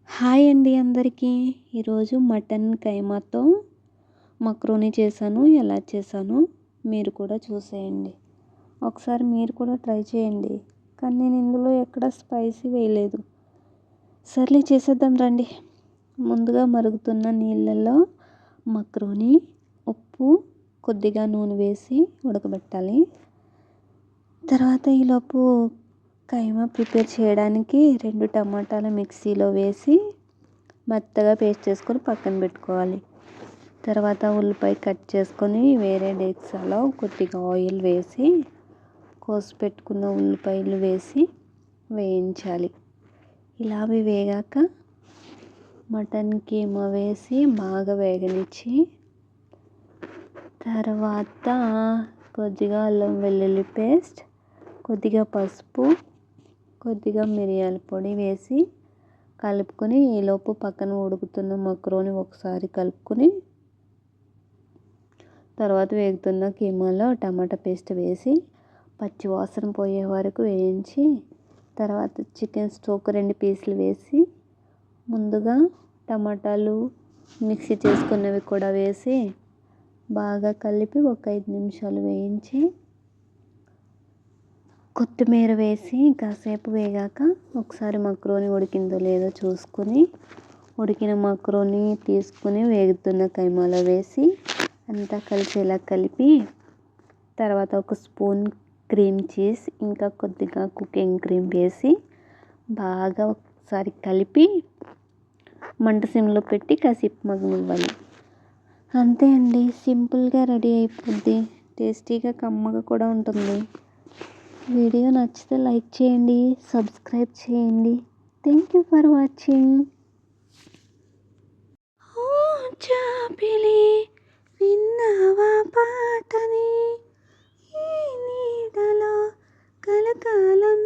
Hi అండి అందరికీ. ఈరోజు మటన్ కైమాతో మక్రోనీ చేశాను. ఎలా చేశానో మీరు కూడా చూసేయండి. ఒకసారి మీరు కూడా ట్రై చేయండి. కానీ నేను ఇందులో ఎక్కడ స్పైసీ వేయలేదు. సర్లే చేసేద్దాం రండి. ముందుగా మరుగుతున్న నీళ్ళల్లో మక్రోనీ, ఉప్పు, కొద్దిగా నూనె వేసి ఉడకబెట్టాలి. తర్వాత ఈలోపు కైమా ప్రిపేర్ చేయడానికి 2 టమాటాలు మిక్సీలో వేసి మెత్తగా పేస్ట్ చేసుకొని పక్కన పెట్టుకోవాలి. తర్వాత ఉల్లిపాయ కట్ చేసుకొని వేరే డేక్షాలో కొద్దిగా ఆయిల్ వేసి కోసి పెట్టుకున్న ఉల్లిపాయలు వేసి వేయించాలి. ఇలా అవి వేగాక మటన్ కీమా వేసి బాగా వేగనిచ్చి తర్వాత కొద్దిగా అల్లం వెల్లుల్లి పేస్ట్, కొద్దిగా పసుపు, కొద్దిగా మిరియాల పొడి వేసి కలుపుకొని ఈలోపు పక్కన ఉడుకుతున్న మక్రోని ఒకసారి కలుపుకొని తర్వాత వేగుతున్న కీమాలో టమాటా పేస్ట్ వేసి పచ్చి వాసన పోయే వరకు వేయించి తర్వాత చికెన్ స్టోక్ 2 పీసులు వేసి ముందుగా టమాటాలు మిక్సీ చేసుకున్నవి కూడా వేసి బాగా కలిపి ఒక 5 నిమిషాలు వేయించి కొత్తిమీర వేసి కాసేపు వేగాక ఒకసారి మక్రోని ఉడికిందో లేదో చూసుకొని ఉడికిన మక్రోని తీసుకుని వేగుతున్న కైమాలో వేసి అంతా కలిసేలా కలిపి తర్వాత ఒక స్పూన్ క్రీమ్ చీజ్ ఇంకా కొద్దిగా కుకింగ్ క్రీమ్ వేసి బాగా ఒకసారి కలిపి మంట సిమ్లో పెట్టి కాసేపు మగ్గనివ్వాలి. అంతే అండి, సింపుల్గా రెడీ అయిపోద్ది. టేస్టీగా కమ్మగా కూడా ఉంటుంది. వీడియో నచ్చితే లైక్ చేయండి, సబ్స్క్రైబ్ చేయండి. Thank you for watching. ఓ చాపిలి విన్నావా పాటని, ఈ నీడలో కలకాలం